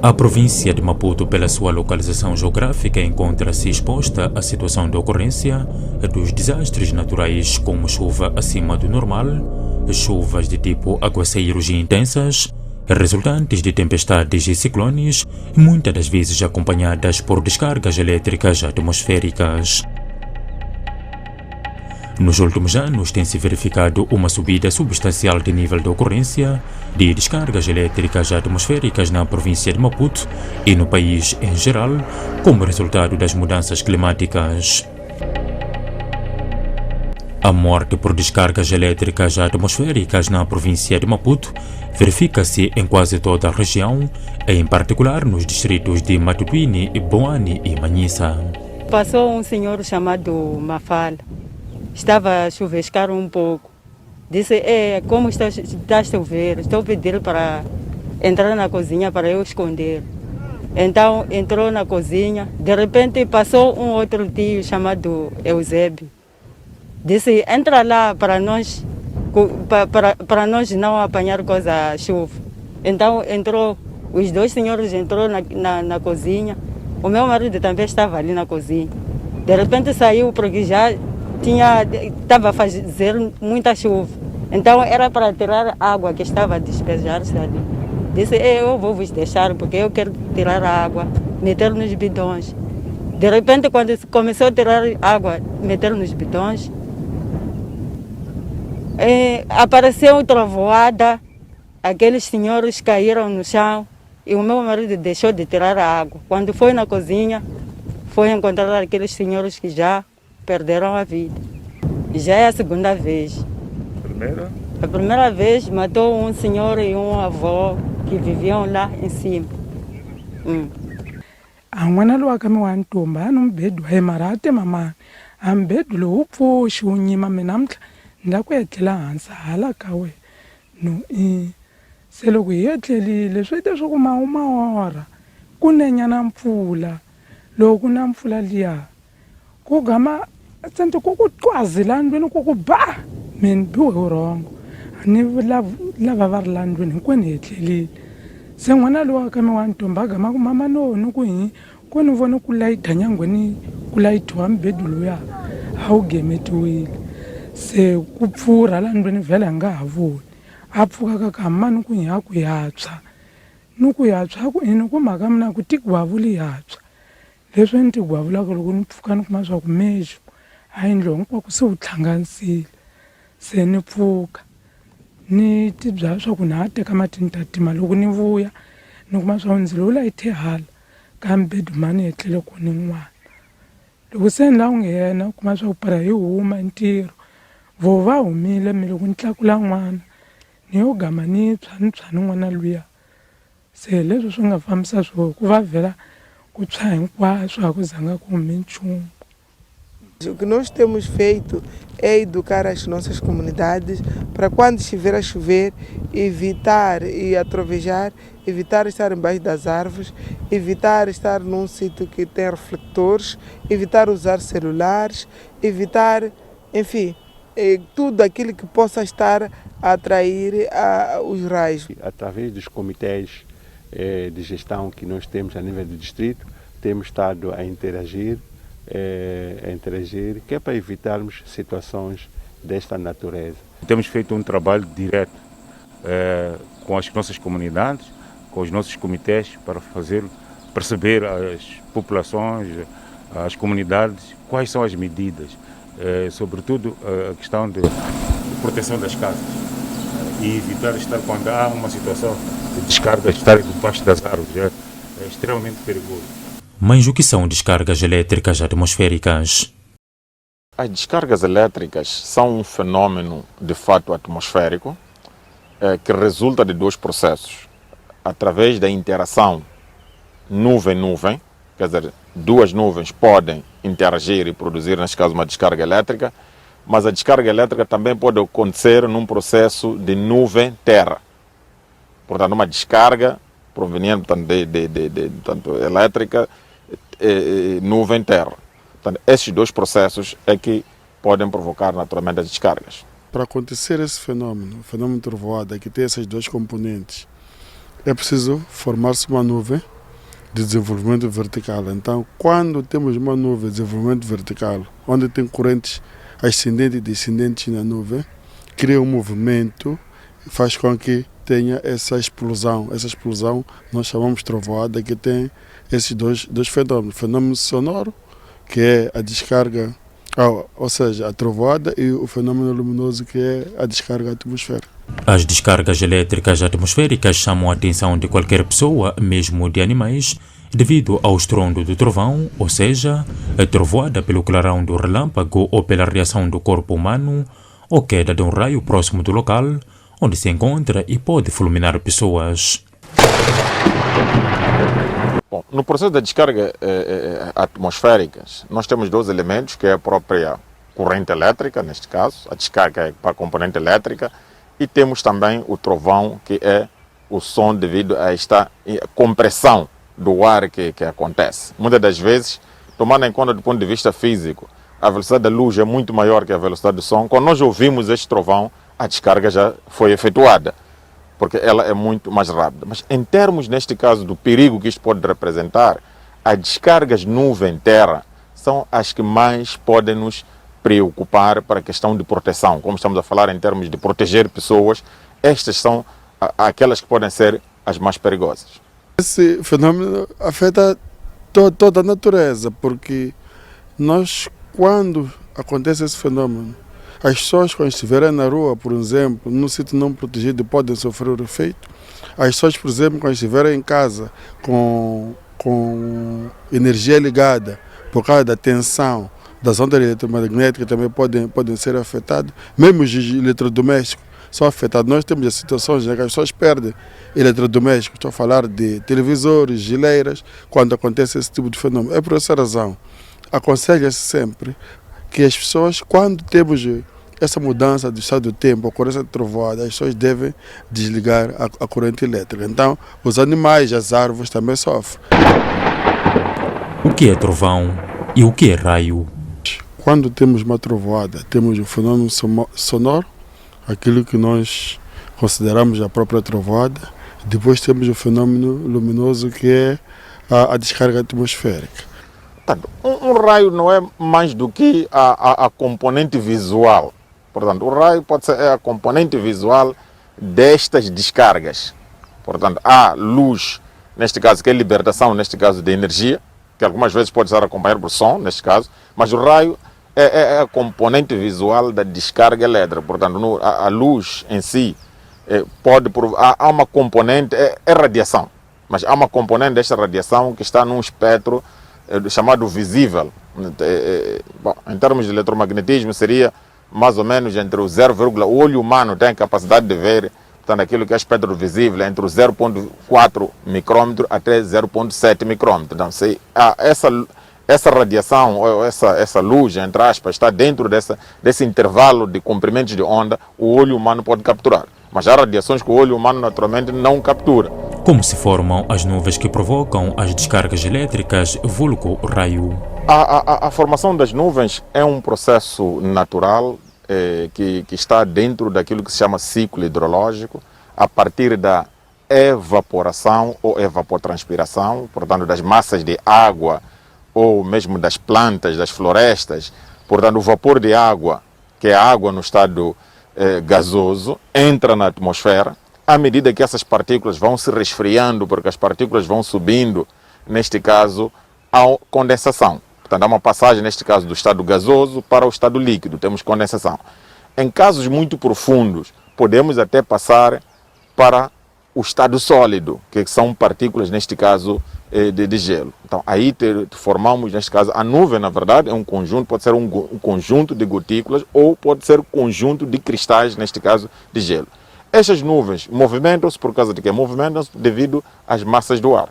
A província de Maputo, pela sua localização geográfica, encontra-se exposta à situação de ocorrência dos desastres naturais como chuva acima do normal, chuvas de tipo aguaceiros intensas, resultantes de tempestades e ciclones, muitas das vezes acompanhadas por descargas elétricas atmosféricas. Nos últimos anos tem-se verificado uma subida substancial de nível de ocorrência de descargas elétricas atmosféricas na província de Maputo e no país em geral, como resultado das mudanças climáticas. A morte por descargas elétricas atmosféricas na província de Maputo verifica-se em quase toda a região, em particular nos distritos de Matutuine, Boane e Manhissa. Passou um senhor chamado Mafala. Estava a chuvescar um pouco. Disse, como está a chover, estou a pedir para entrar na cozinha para eu esconder. Então entrou na cozinha, de repente passou um outro tio chamado Eusébio. Disse, entra lá para nós não apanhar chuva. Então entrou, os dois senhores entrou na cozinha. O meu marido também estava ali na cozinha. De repente saiu porque já estava a fazer muita chuva. Então era para tirar a água que estava a despejar-se ali. Disse, eu vou vos deixar porque eu quero tirar a água, meter nos bidões. De repente, quando começou a tirar água, meter nos bidões, apareceu trovoada, aqueles senhores caíram no chão e o meu marido deixou de tirar a água. Quando foi na cozinha, foi encontrar aqueles senhores que já perderam a vida. Já é a segunda vez. Primeira? A primeira vez matou um senhor e um avô que viviam lá em cima. An'wana lowa ka mi wa ntomba a nombhedi wa mara a tema mani a mbhedi lowu pfuxi wu nyima mina namuntlha ni la ku etlela hansi hala ka wena no se loko hi etlelile swi te swi ku mawora ku nenyana mpfula loko ku na mpfula liya ku gama tsente ku cwazi la ndlwini ku ba mina biwe wurhongo a ni lava va ri la ndlwini hinkwenu hi etlelile se n'wana lowa ka mi wa ntomba a gama ku mama noni ku ni vona ku layitha nyangweni ku layithiwa mbhedi luya a wu gemetiwile se ku pfurha la ndlwini vhele hi nga ha voni a pfuka ka kamani ku ya ku yatswa ni ku yatswa ku ini ku mhaka mina ku tigwavuli yatswa leswi ni tigwavulaka loko ni pfuka ni kuma swa ku mexo a yindlo hinkwako se wu hlanganisile se ni pfuka ni tibyela swa ku na ha teka matini ta tima loko ni vuya ni kuma swa ku ndzilo wu layithe hala kambe dumani hi tlele kona n'wana loko se ni la ku nghena kuma swa ku para hi huma ntirho vo va humile mi loko ni tlakula n'wana ni yo gama ni tshwa ni n'wana luya se leswi swi nga fambisa swo ku va vhela ku tshwa hinkwaswo a ku zanga ku hume nchumu. O que nós temos feito é educar as nossas comunidades para quando estiver a chover, evitar ir a trovejar, evitar estar embaixo das árvores, evitar estar num sítio que tem refletores, evitar usar celulares, evitar, enfim, tudo aquilo que possa estar a atrair os raios. Através dos comitês de gestão que nós temos a nível do distrito, temos estado a interagir, que é para evitarmos situações desta natureza. Temos feito um trabalho direto com as nossas comunidades, com os nossos comitês, para fazer perceber às populações, às comunidades, quais são as medidas, sobretudo a questão de proteção das casas e evitar estar quando há uma situação de descarga, estar debaixo das árvores, é extremamente perigoso. Mas o que são descargas elétricas atmosféricas? As descargas elétricas são um fenômeno de fato atmosférico que resulta de dois processos. Através da interação nuvem-nuvem, quer dizer, duas nuvens podem interagir e produzir, neste caso, uma descarga elétrica, mas a descarga elétrica também pode acontecer num processo de nuvem-terra. Portanto, uma descarga proveniente tanto elétrica, nuvem-terra. Portanto, esses dois processos é que podem provocar naturalmente as descargas. Para acontecer esse fenômeno, o fenômeno de trovoada, que tem essas duas componentes, é preciso formar-se uma nuvem de desenvolvimento vertical. Então, quando temos uma nuvem de desenvolvimento vertical, onde tem correntes ascendentes e descendentes na nuvem, cria um movimento e faz com que tenha essa explosão. Essa explosão nós chamamos de trovoada, que tem esses dois fenômenos. O fenômeno sonoro, que é a descarga, ou seja, a trovoada, e o fenômeno luminoso, que é a descarga atmosférica. As descargas elétricas atmosféricas chamam a atenção de qualquer pessoa, mesmo de animais, devido ao estrondo do trovão, ou seja, a trovoada pelo clarão do relâmpago ou pela reação do corpo humano, ou queda de um raio próximo do local onde se encontra e pode fulminar pessoas. Bom, no processo da descarga atmosférica, nós temos dois elementos, que é a própria corrente elétrica, neste caso, a descarga é para a componente elétrica, e temos também o trovão, que é o som devido a esta compressão do ar que acontece. Muitas das vezes, tomando em conta do ponto de vista físico, a velocidade da luz é muito maior que a velocidade do som. Quando nós ouvimos este trovão, a descarga já foi efetuada, porque ela é muito mais rápida. Mas em termos, neste caso, do perigo que isto pode representar, as descargas nuvem-terra são as que mais podem nos preocupar para a questão de proteção. Como estamos a falar em termos de proteger pessoas, estas são aquelas que podem ser as mais perigosas. Esse fenômeno afeta toda a natureza, porque nós, quando acontece esse fenômeno, as pessoas, quando estiverem na rua, por exemplo, num sítio não protegido, podem sofrer o efeito. As pessoas, por exemplo, quando estiverem em casa com energia ligada, por causa da tensão das ondas eletromagnéticas, também podem ser afetados. Mesmo os eletrodomésticos são afetados. Nós temos as situações em que as pessoas perdem eletrodomésticos. Estou a falar de televisores, geleiras, quando acontece esse tipo de fenômeno. É por essa razão, aconselha-se sempre que as pessoas, quando temos essa mudança do estado do tempo, a ocorrência de trovoada, as pessoas devem desligar a corrente elétrica. Então, os animais, as árvores também sofrem. O que é trovão e o que é raio? Quando temos uma trovoada, temos o fenômeno sonoro, aquilo que nós consideramos a própria trovoada. Depois temos o fenômeno luminoso, que é a descarga atmosférica. Um raio não é mais do que a componente visual. Portanto, o raio pode ser a componente visual destas descargas. Portanto, há luz, neste caso, que é libertação, neste caso, de energia, que algumas vezes pode estar acompanhado por som, neste caso, mas o raio é a componente visual da descarga elétrica. Portanto, a luz em si há uma componente, é radiação, mas há uma componente desta radiação que está num espectro chamado visível. Bom, em termos de eletromagnetismo, seria mais ou menos entre o 0, o olho humano tem a capacidade de ver, portanto, aquilo que é espectro visível, entre o 0,4 micrômetro até 0,7 micrômetro. Então, se essa radiação, ou essa luz, entre aspas, está dentro desse intervalo de comprimentos de onda, o olho humano pode capturar. Mas há radiações que o olho humano naturalmente não captura. Como se formam as nuvens que provocam as descargas elétricas, vulgo raio? A formação das nuvens é um processo natural que está dentro daquilo que se chama ciclo hidrológico, a partir da evaporação ou evapotranspiração, portanto, das massas de água ou mesmo das plantas, das florestas. Portanto, o vapor de água, que é a água no estado gasoso, entra na atmosfera. À medida que essas partículas vão se resfriando, porque as partículas vão subindo, neste caso, há condensação. Portanto, há uma passagem, neste caso, do estado gasoso para o estado líquido, temos condensação. Em casos muito profundos, podemos até passar para o estado sólido, que são partículas, neste caso, de gelo. Então, aí formamos, neste caso, a nuvem, na verdade, é um conjunto, pode ser um conjunto de gotículas ou pode ser um conjunto de cristais, neste caso, de gelo. Estas nuvens movimentam-se por causa de quê? Movimentam-se devido às massas do ar.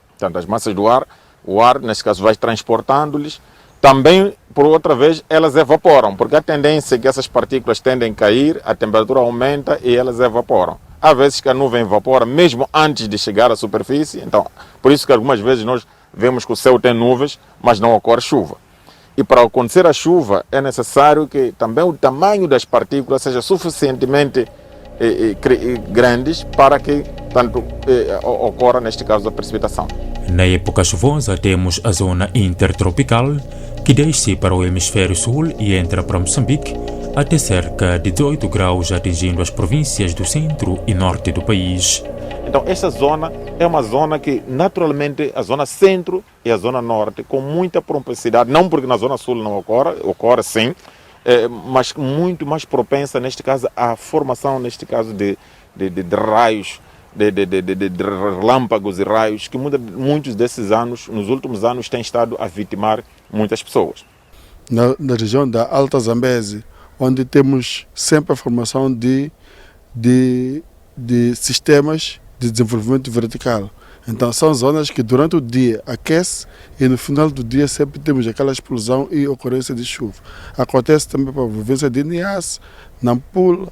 Portanto, as massas do ar, o ar, neste caso, vai transportando-lhes. Também, por outra vez, elas evaporam, porque a tendência é que essas partículas tendem a cair, a temperatura aumenta e elas evaporam. Há vezes que a nuvem evapora mesmo antes de chegar à superfície, então, por isso que algumas vezes nós vemos que o céu tem nuvens, mas não ocorre chuva. E para acontecer a chuva é necessário que também o tamanho das partículas seja suficientemente grandes para que portanto, ocorra neste caso a precipitação. Na época chuvosa temos a zona intertropical, que desce para o hemisfério sul e entra para Moçambique, até cerca de 18 graus, atingindo as províncias do centro e norte do país. Então, essa zona é uma zona que, naturalmente, a zona centro e a zona norte, com muita propensidade, não porque na zona sul não ocorre sim, mas muito mais propensa, neste caso, à formação, neste caso, de raios, de relâmpagos e raios, que muitos desses anos, nos últimos anos, têm estado a vitimar muitas pessoas. Na região da Alta Zambeze, onde temos sempre a formação de sistemas de desenvolvimento vertical. Então são zonas que durante o dia aquece e no final do dia sempre temos aquela explosão e ocorrência de chuva. Acontece também para a vivência de Niassa, Nampula,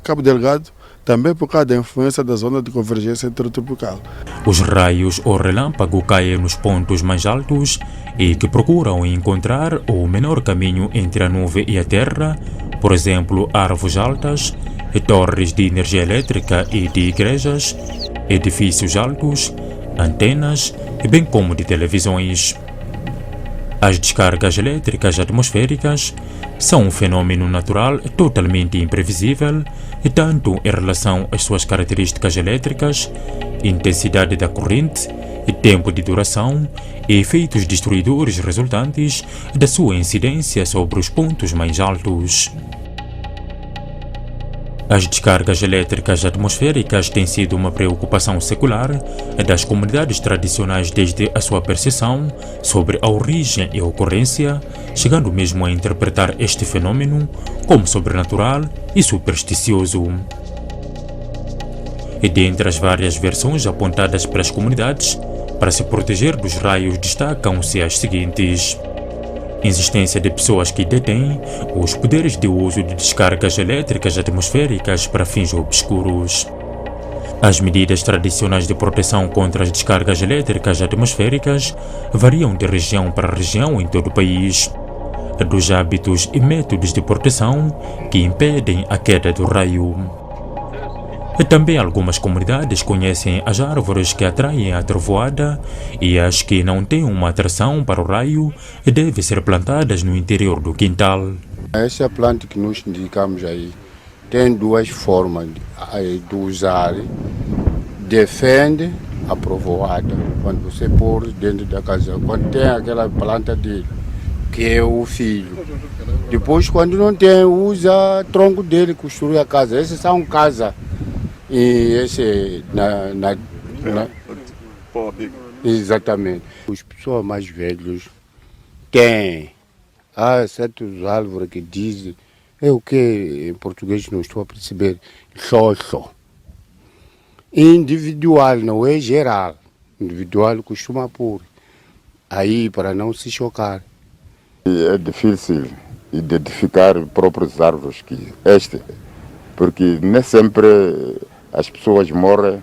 Cabo Delgado, também por causa da influência da zona de convergência intertropical. Os raios ou relâmpago caem nos pontos mais altos e que procuram encontrar o menor caminho entre a nuvem e a terra, por exemplo, árvores altas, torres de energia elétrica e de igrejas, edifícios altos, antenas, bem como de televisões. As descargas elétricas atmosféricas são um fenômeno natural totalmente imprevisível, tanto em relação às suas características elétricas, intensidade da corrente, tempo de duração e efeitos destruidores resultantes da sua incidência sobre os pontos mais altos. As descargas elétricas atmosféricas têm sido uma preocupação secular das comunidades tradicionais desde a sua percepção sobre a origem e a ocorrência, chegando mesmo a interpretar este fenômeno como sobrenatural e supersticioso. E dentre as várias versões apontadas pelas comunidades, para se proteger dos raios destacam-se as seguintes: existência de pessoas que detêm os poderes de uso de descargas elétricas atmosféricas para fins obscuros. As medidas tradicionais de proteção contra as descargas elétricas atmosféricas variam de região para região em todo o país, dos hábitos e métodos de proteção que impedem a queda do raio. Também algumas comunidades conhecem as árvores que atraem a trovoada e as que não têm uma atração para o raio devem ser plantadas no interior do quintal. Essa planta que nós indicamos aí tem duas formas de usar. Defende a trovoada quando você pôr dentro da casa, quando tem aquela planta dele, que é o filho. Depois, quando não tem, usa tronco dele, construir a casa. Essas são casas. E esse exatamente. As pessoas mais velhas têm certas árvores que dizem, é o que em português não estou a perceber, xoxo. Individual, não é geral. Individual costuma pôr aí para não se chocar. É difícil identificar próprias árvores que porque nem sempre as pessoas moram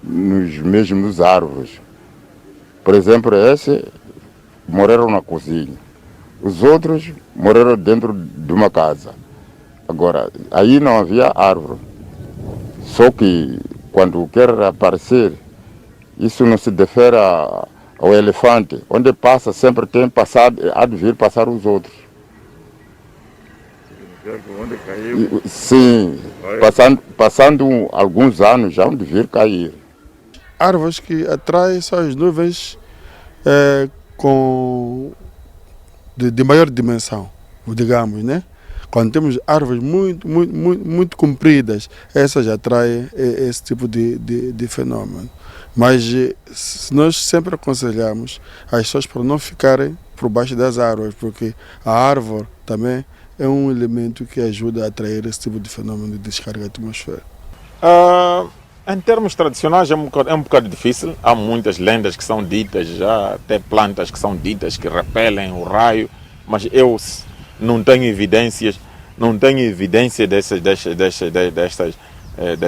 nos mesmos árvores. Por exemplo, esse moraram na cozinha. Os outros moraram dentro de uma casa. Agora, aí não havia árvore. Só que quando quer aparecer, isso não se refere ao elefante. Onde passa sempre tem passado, há de vir passar os outros. Onde caiu? Sim, passando alguns anos já onde vir cair. Árvores que atraem são as nuvens de maior dimensão, digamos, né? Quando temos árvores muito compridas, essas atraem esse tipo de fenômeno. Mas nós sempre aconselhamos as pessoas para não ficarem por baixo das árvores, porque a árvore também é um elemento que ajuda a atrair esse tipo de fenômeno de descarga atmosférica. Em termos tradicionais é um bocado difícil. Há muitas lendas que são ditas, já até plantas que são ditas que repelem o raio, mas eu não tenho evidência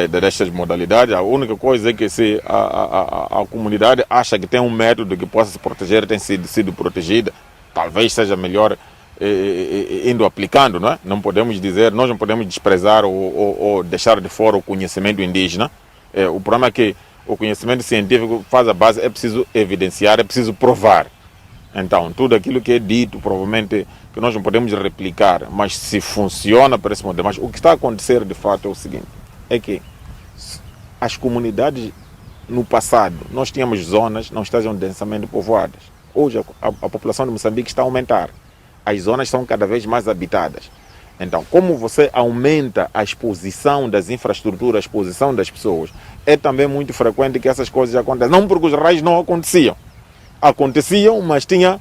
destas modalidades. A única coisa é que se a comunidade acha que tem um método que possa se proteger, tem sido protegida, talvez seja melhor indo aplicando, não é? Nós não podemos desprezar ou deixar de fora o conhecimento indígena, O problema é que o conhecimento científico faz a base, é preciso evidenciar, é preciso provar. Então, tudo aquilo que é dito, provavelmente, que nós não podemos replicar, mas se funciona para esse modelo. Mas o que está a acontecer, de fato, é o seguinte, é que as comunidades, no passado, nós tínhamos zonas não estavam densamente povoadas. Hoje, a população de Moçambique está a aumentar. As zonas são cada vez mais habitadas. Então, como você aumenta a exposição das infraestruturas, a exposição das pessoas, é também muito frequente que essas coisas acontecem. Não porque os raios não aconteciam. Aconteciam, mas tinha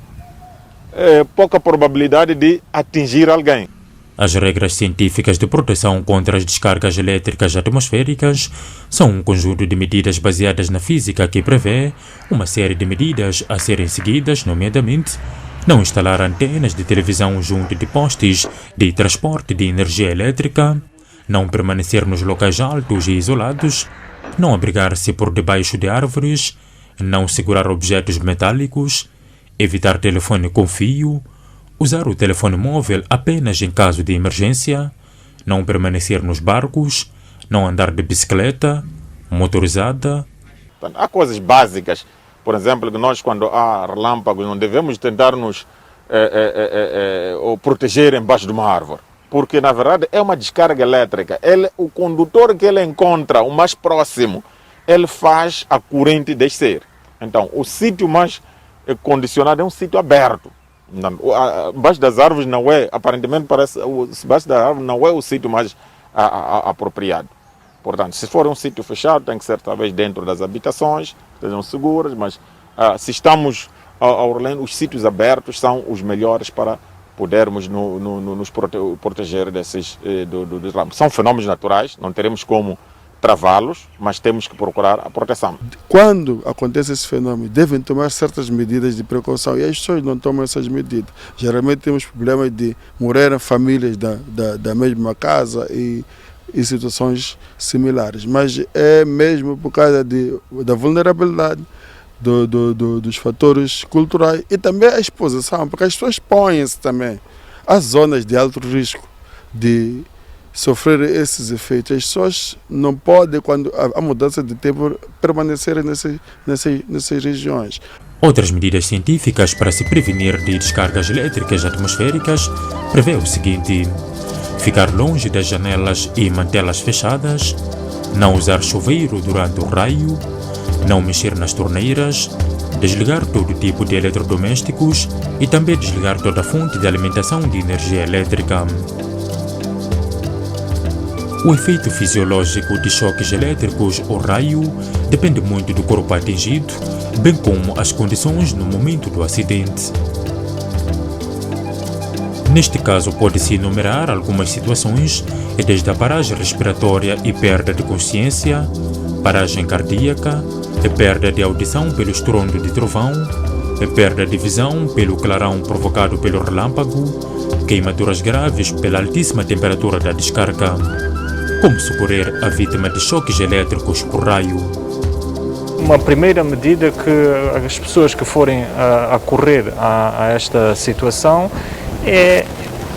pouca probabilidade de atingir alguém. As regras científicas de proteção contra as descargas elétricas atmosféricas são um conjunto de medidas baseadas na física que prevê uma série de medidas a serem seguidas, nomeadamente não instalar antenas de televisão junto de postes de transporte de energia elétrica, não permanecer nos locais altos e isolados, não abrigar-se por debaixo de árvores, não segurar objetos metálicos, evitar telefone com fio, usar o telefone móvel apenas em caso de emergência, não permanecer nos barcos, não andar de bicicleta, motorizada. Há coisas básicas, por exemplo, que nós quando há relâmpagos não devemos tentar nos proteger embaixo de uma árvore. Porque na verdade é uma descarga elétrica. O condutor que ele encontra, o mais próximo, ele faz a corrente descer. Então o sítio mais condicionado é um sítio aberto. Embaixo das árvores não é, aparentemente parece, embaixo da árvore não é o sítio mais apropriado. Portanto, se for um sítio fechado, tem que ser talvez dentro das habitações, que sejam seguras, mas se estamos ao Orlando, os sítios abertos são os melhores para podermos nos proteger desses dos ramos. São fenômenos naturais, não teremos como travá-los, mas temos que procurar a proteção. Quando acontece esse fenômeno, devem tomar certas medidas de precaução e as pessoas não tomam essas medidas. Geralmente temos problemas de morar em famílias da mesma casa e situações similares, mas é mesmo por causa da vulnerabilidade dos fatores culturais e também a exposição, porque as pessoas expõem-se também às zonas de alto risco de sofrer esses efeitos. As pessoas não podem, quando há mudança de tempo, permanecer nessas regiões. Outras medidas científicas para se prevenir de descargas elétricas atmosféricas prevê o seguinte: ficar longe das janelas e mantê-las fechadas, não usar chuveiro durante o raio, não mexer nas torneiras, desligar todo tipo de eletrodomésticos e também desligar toda a fonte de alimentação de energia elétrica. O efeito fisiológico de choques elétricos ou raio depende muito do corpo atingido, bem como as condições no momento do acidente. Neste caso, pode-se enumerar algumas situações, desde a paragem respiratória e perda de consciência, paragem cardíaca, perda de audição pelo estrondo de trovão, perda de visão pelo clarão provocado pelo relâmpago, queimaduras graves pela altíssima temperatura da descarga. Como socorrer a vítima de choques elétricos por raio? Uma primeira medida que as pessoas que forem a correr a esta situação é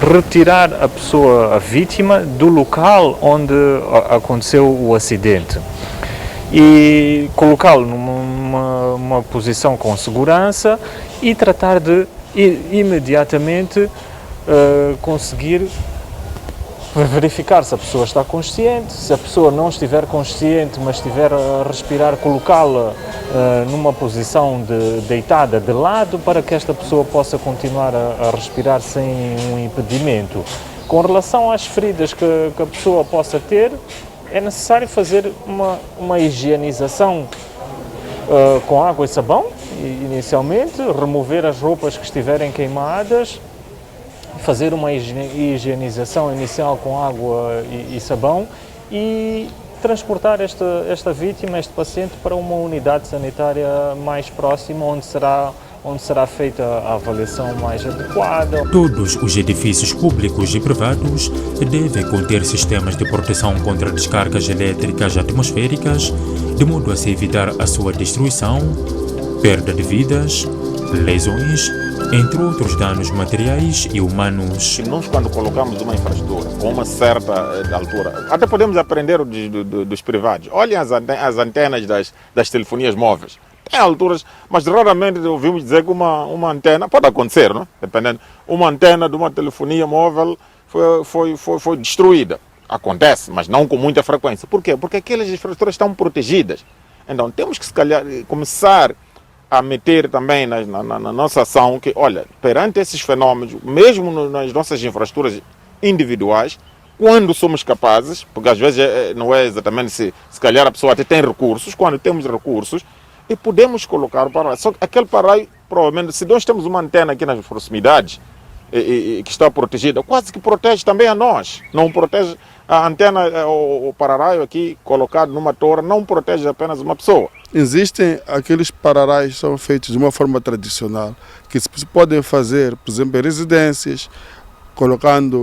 retirar a pessoa, a vítima, do local onde aconteceu o acidente e colocá-lo numa posição com segurança e tratar de imediatamente conseguir verificar se a pessoa está consciente. Se a pessoa não estiver consciente, mas estiver a respirar, colocá-la numa posição deitada de lado para que esta pessoa possa continuar a respirar sem um impedimento. Com relação às feridas que a pessoa possa ter, é necessário fazer uma higienização com água e sabão, inicialmente, remover as roupas que estiverem queimadas, fazer uma higienização inicial com água e sabão e transportar esta vítima, este paciente, para uma unidade sanitária mais próxima, onde será feita a avaliação mais adequada. Todos os edifícios públicos e privados devem conter sistemas de proteção contra descargas elétricas atmosféricas, de modo a se evitar a sua destruição, perda de vidas, lesões entre outros danos materiais e humanos. Nós, quando colocamos uma infraestrutura com uma certa altura, até podemos aprender dos privados. Olhem as antenas das telefonias móveis. Tem alturas, mas raramente ouvimos dizer que uma antena, pode acontecer, não? Dependendo, uma antena de uma telefonia móvel foi destruída. Acontece, mas não com muita frequência. Por quê? Porque aquelas infraestruturas estão protegidas. Então temos que, se calhar, começar a meter também na nossa ação que, olha, perante esses fenômenos, mesmo nas nossas infraestruturas individuais, quando somos capazes, porque às vezes não é exatamente se calhar a pessoa até tem recursos, quando temos recursos, e podemos colocar o para-raio. Só que aquele para-raio, provavelmente, se nós temos uma antena aqui nas proximidades que está protegida, quase que protege também a nós. Não protege a antena, o para-raio aqui colocado numa torre, não protege apenas uma pessoa. Existem aqueles para-raios que são feitos de uma forma tradicional, que se podem fazer, por exemplo, em residências, colocando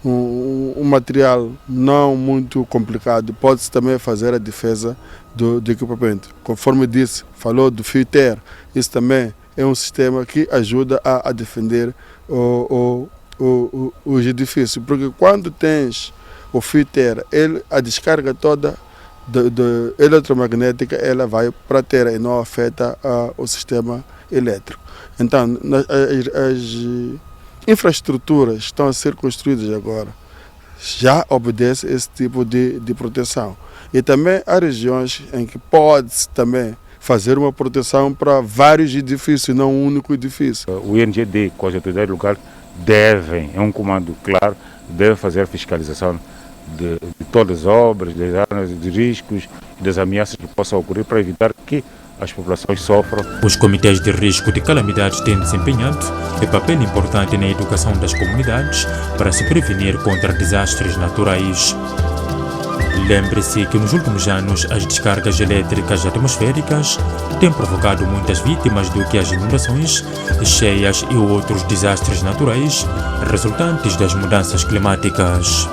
um material não muito complicado. Pode-se também fazer a defesa do equipamento. Conforme disse, falou do fio terra, isso também é um sistema que ajuda a defender os edifícios, porque quando tens o fio terra, a descarga toda eletromagnética ela vai para a terra e não afeta o sistema elétrico. Então, as infraestruturas que estão a ser construídas agora já obedecem esse tipo de proteção. E também há regiões em que pode-se também fazer uma proteção para vários edifícios, não um único edifício. O INGD, com as autoridades locais, devem, é um comando claro, devem fazer a fiscalização de todas as obras, das áreas de riscos e das ameaças que possam ocorrer para evitar que as populações sofram. Os comitês de risco de calamidades têm desempenhado um papel importante na educação das comunidades para se prevenir contra desastres naturais. Lembre-se que nos últimos anos as descargas elétricas atmosféricas têm provocado muitas vítimas do que as inundações, cheias e outros desastres naturais resultantes das mudanças climáticas.